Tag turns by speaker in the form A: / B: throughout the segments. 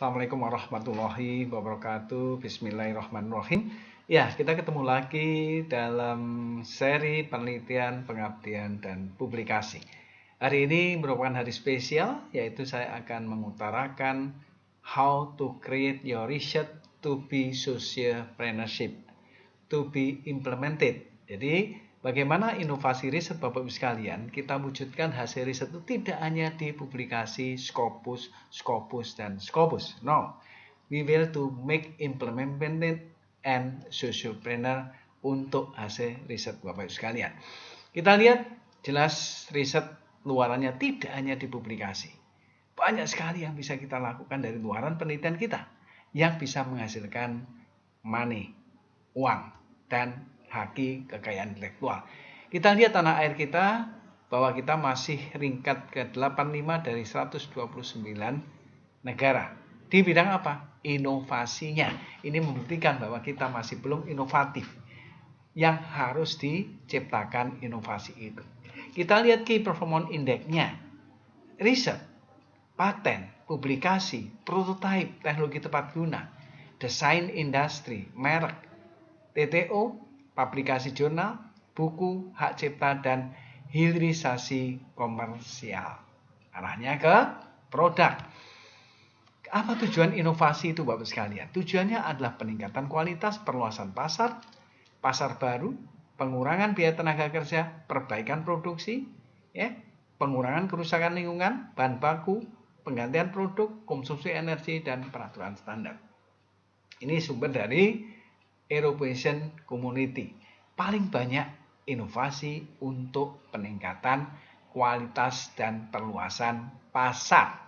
A: Assalamualaikum warahmatullahi wabarakatuh. Bismillahirrahmanirrahim. Ya, kita ketemu lagi dalam seri penelitian, pengabdian, dan publikasi. Hari ini merupakan hari spesial, yaitu saya akan mengutarakan how to create your research to be sociopreneurship, to be implemented. Jadi, bagaimana inovasi riset Bapak Ibu sekalian kita wujudkan hasil riset itu tidak hanya di publikasi Scopus, dan Scopus. No, we will to make implemented and sociopreneur untuk hasil riset Bapak Ibu sekalian. Kita lihat jelas riset luarannya tidak hanya di publikasi. Banyak sekali yang bisa kita lakukan dari luaran penelitian kita yang bisa menghasilkan money, uang, dan haki kekayaan intelektual. Kita lihat tanah air kita bahwa kita masih ringkat ke-85 dari 129 negara. Di bidang apa? Inovasinya. Ini membuktikan bahwa kita masih belum inovatif. Yang harus diciptakan inovasi itu. Kita lihat Key Performance Index-nya. Riset, paten, publikasi, prototipe, teknologi tepat guna, desain industri, merek, TTO, publikasi jurnal, buku, hak cipta, dan hilirisasi komersial. Arahnya ke produk. Apa tujuan inovasi itu Bapak sekalian? Tujuannya adalah peningkatan kualitas, perluasan pasar, pasar baru, pengurangan biaya tenaga kerja, perbaikan produksi, pengurangan kerusakan lingkungan, bahan baku, penggantian produk, konsumsi energi, dan peraturan standar. Ini sumber dari European Community. Paling banyak inovasi untuk peningkatan kualitas dan perluasan pasar.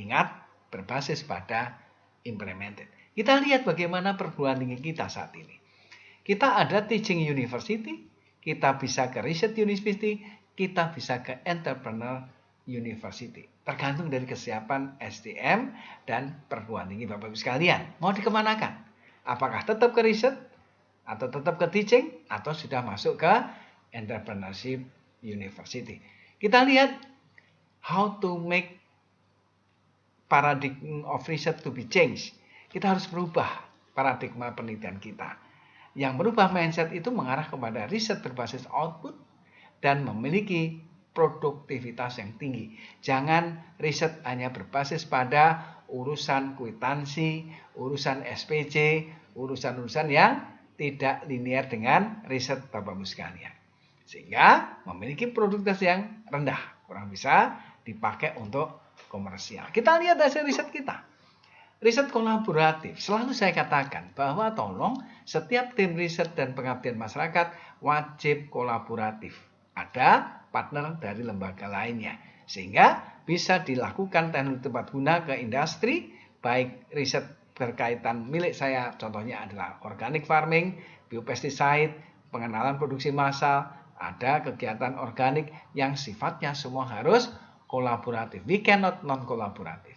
A: Ingat, berbasis pada implemented. Kita lihat bagaimana perguruan tinggi kita saat ini. Kita ada teaching university, kita bisa ke research university, kita bisa ke entrepreneur university. Tergantung dari kesiapan SDM dan perguruan tinggi Bapak Ibu sekalian. Mau dikemanakan? Apakah tetap ke research, atau tetap ke teaching, atau sudah masuk ke entrepreneurship university. Kita lihat how to make paradigm of research to be changed. Kita harus berubah paradigma penelitian kita. Yang berubah mindset itu mengarah kepada riset berbasis output dan memiliki produktivitas yang tinggi. Jangan riset hanya berbasis pada urusan kwitansi, urusan SPC, urusan-urusan yang tidak linear dengan riset Bapak Ibu sekalian. Sehingga memiliki produktivitas yang rendah, kurang bisa dipakai untuk komersial. Kita lihat hasil riset kita. Riset kolaboratif, selalu saya katakan bahwa tolong setiap tim riset dan pengabdian masyarakat wajib kolaboratif. Ada partner dari lembaga lainnya. Sehingga bisa dilakukan teknologi tepat guna ke industri, baik riset berkaitan milik saya, contohnya adalah organic farming, biopesticide, pengenalan produksi massal, ada kegiatan organik yang sifatnya semua harus kolaboratif. We cannot non-kolaboratif.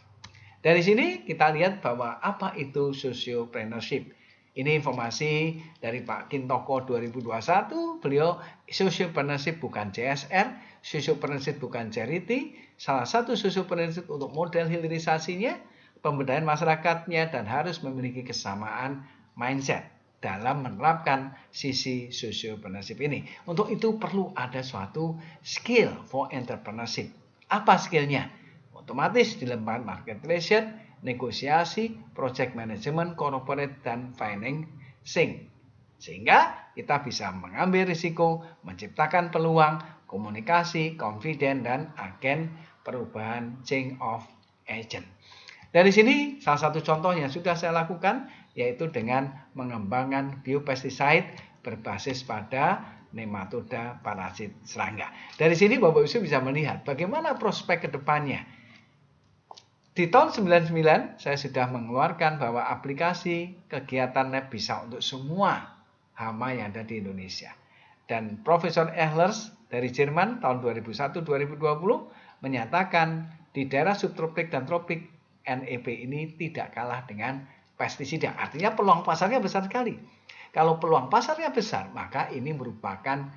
A: Dari sini kita lihat bahwa apa itu sociopreneurship. Ini informasi dari Pak Kintoko 2021. Beliau sociopreneurship bukan CSR, sociopreneurship bukan charity. Salah satu sociopreneurship untuk model hilirisasinya, pemberdayaan masyarakatnya, dan harus memiliki kesamaan mindset dalam menerapkan sisi sociopreneurship ini. Untuk itu perlu ada suatu skill for entrepreneurship. Apa skillnya? Otomatis di lembaga market research, negosiasi, project management, corporate, dan financing. Sehingga kita bisa mengambil risiko, menciptakan peluang, komunikasi, confident, dan agen perubahan change of agent. Dari sini salah satu contoh yang sudah saya lakukan yaitu dengan mengembangkan biopesticide berbasis pada nematoda parasit serangga. Dari sini Bapak Ibu bisa melihat bagaimana prospek ke depannya. Di tahun 99 saya sudah mengeluarkan bahwa aplikasi kegiatan lab bisa untuk semua hama yang ada di Indonesia. Dan Profesor Ehlers dari Jerman tahun 2001-2020 menyatakan di daerah subtropik dan tropik NEB ini tidak kalah dengan pestisida. Artinya peluang pasarnya besar sekali. Kalau peluang pasarnya besar, maka ini merupakan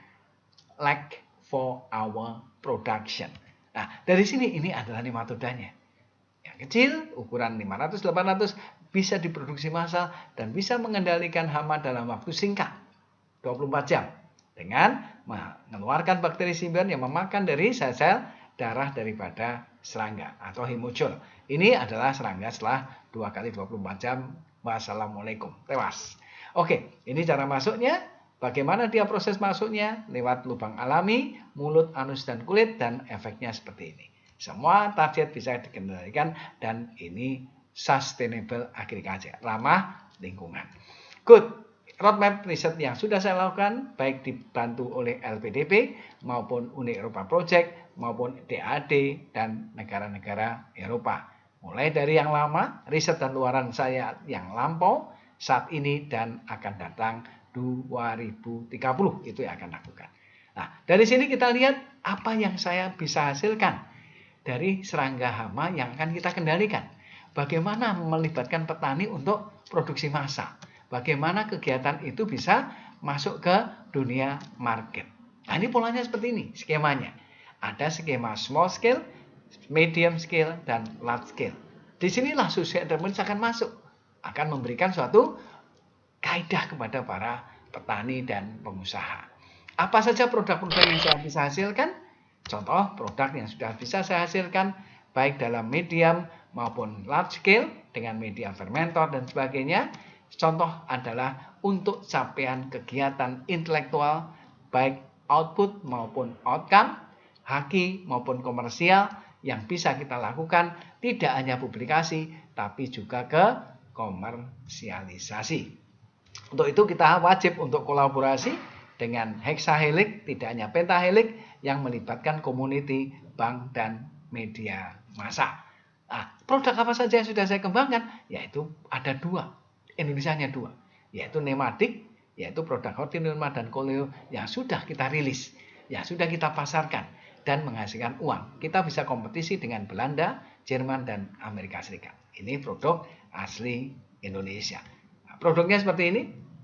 A: lag for our production. Nah, dari sini ini adalah nematodanya. yang kecil, ukuran 500-800, bisa diproduksi massal dan bisa mengendalikan hama dalam waktu singkat, 24 jam, dengan mengeluarkan bakteri simbion yang memakan dari sel-sel darah daripada serangga atau hemojol. Ini adalah serangga setelah 2 kali 24 jam. Wassalamualaikum, tewas. Oke, ini cara masuknya. Bagaimana dia proses masuknya? Lewat lubang alami, mulut, anus, dan kulit, dan efeknya seperti ini. Semua target bisa dikendalikan dan ini sustainable agriculture, ramah lingkungan. Good. Roadmap riset yang sudah saya lakukan, baik dibantu oleh LPDP maupun Uni Eropa Project maupun DAD dan negara-negara Eropa. Mulai dari yang lama, riset dan luaran saya yang lampau, saat ini dan akan datang 2030 itu yang akan lakukan. Nah, dari sini kita lihat apa yang saya bisa hasilkan dari serangga hama yang akan kita kendalikan. Bagaimana melibatkan petani untuk produksi massal. Bagaimana kegiatan itu bisa masuk ke dunia market. Nah, ini polanya seperti ini, skemanya. Ada skema small scale, medium scale, dan large scale. Disinilah social enterprise akan masuk. Akan memberikan suatu kaidah kepada para petani dan pengusaha. Apa saja produk-produk yang saya bisa hasilkan? Contoh produk yang sudah bisa saya hasilkan baik dalam medium maupun large scale dengan media fermentor dan sebagainya. Contoh adalah untuk capaian kegiatan intelektual baik output maupun outcome, haki maupun komersial yang bisa kita lakukan tidak hanya publikasi tapi juga ke komersialisasi. Untuk itu kita wajib untuk kolaborasi dengan hexahelix, tidak hanya pentahelix yang melibatkan community, bank, dan media massa. Nah, produk apa saja yang sudah saya kembangkan? Yaitu ada 2, Indonesia hanya 2, yaitu nematik, yaitu produk hortinorma dan koleo yang sudah kita rilis, yang sudah kita pasarkan dan menghasilkan uang. Kita bisa kompetisi dengan Belanda, Jerman, dan Amerika Serikat. Ini produk asli Indonesia. Nah, produknya seperti ini.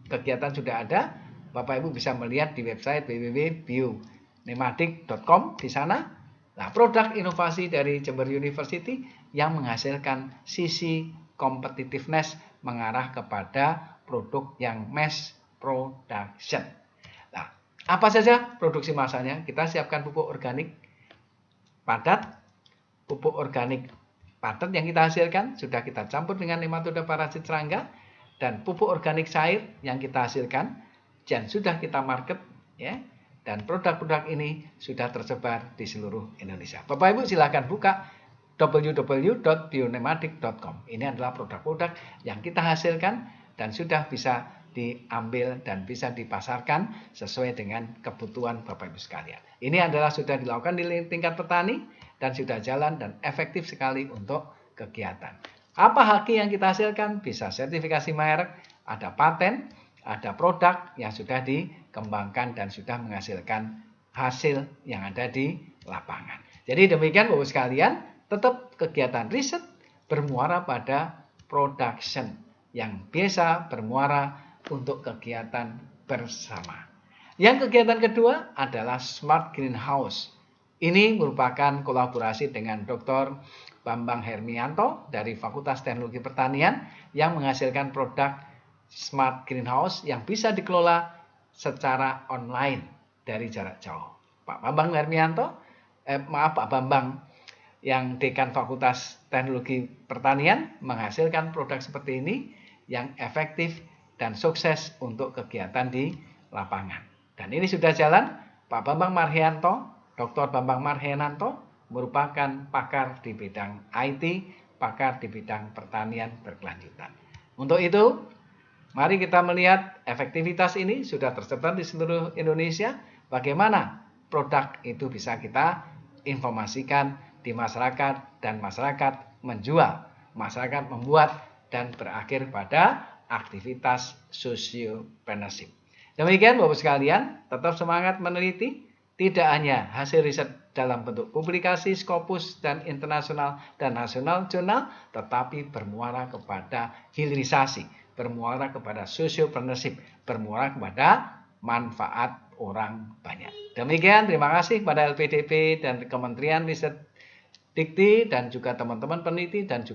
A: Kegiatan sudah ada, Bapak Ibu bisa melihat di website www.bionematic.com di sana. Nah, produk inovasi dari Jember University yang menghasilkan sisi competitiveness mengarah kepada produk yang mass production. Nah, apa saja produksi massalnya? Kita siapkan pupuk organik padat. Pupuk organik padat yang kita hasilkan sudah kita campur dengan nematoda parasit serangga. Dan pupuk organik cair yang kita hasilkan dan sudah kita market, ya, dan produk-produk ini sudah tersebar di seluruh Indonesia. Bapak Ibu silakan buka www.bionematic.com. Ini adalah produk-produk yang kita hasilkan dan sudah bisa diambil dan bisa dipasarkan sesuai dengan kebutuhan Bapak Ibu sekalian. Ini adalah sudah dilakukan di tingkat petani dan sudah jalan dan efektif sekali untuk kegiatan. Apa haki yang kita hasilkan? Bisa sertifikasi merek, ada paten, ada produk yang sudah dikembangkan dan sudah menghasilkan hasil yang ada di lapangan. Jadi demikian Bapak sekalian, tetap kegiatan riset bermuara pada production yang biasa bermuara untuk kegiatan bersama. Yang kegiatan kedua adalah Smart Greenhouse. Ini merupakan kolaborasi dengan Dr. Bambang Hermianto dari Fakultas Teknologi Pertanian yang menghasilkan produk Smart Greenhouse yang bisa dikelola secara online dari jarak jauh. Pak Bambang yang Dekan Fakultas Teknologi Pertanian menghasilkan produk seperti ini yang efektif dan sukses untuk kegiatan di lapangan. Dan ini sudah jalan. Pak Bambang Marhianto, Dr. Bambang Marhianto merupakan pakar di bidang IT, pakar di bidang pertanian berkelanjutan. Untuk itu, mari kita melihat efektivitas ini sudah tersebar di seluruh Indonesia. Bagaimana produk itu bisa kita informasikan di masyarakat dan masyarakat menjual, masyarakat membuat dan berakhir pada aktivitas sosiopreneurship. Demikian Bapak sekalian, tetap semangat meneliti. Tidak hanya hasil riset dalam bentuk publikasi, Scopus, dan internasional dan nasional jurnal, tetapi bermuara kepada hilirisasi, bermuara kepada sosiopreneurship, bermuara kepada manfaat orang banyak. Demikian, terima kasih kepada LPDP dan Kementerian Riset Dikti dan juga teman-teman peneliti dan juga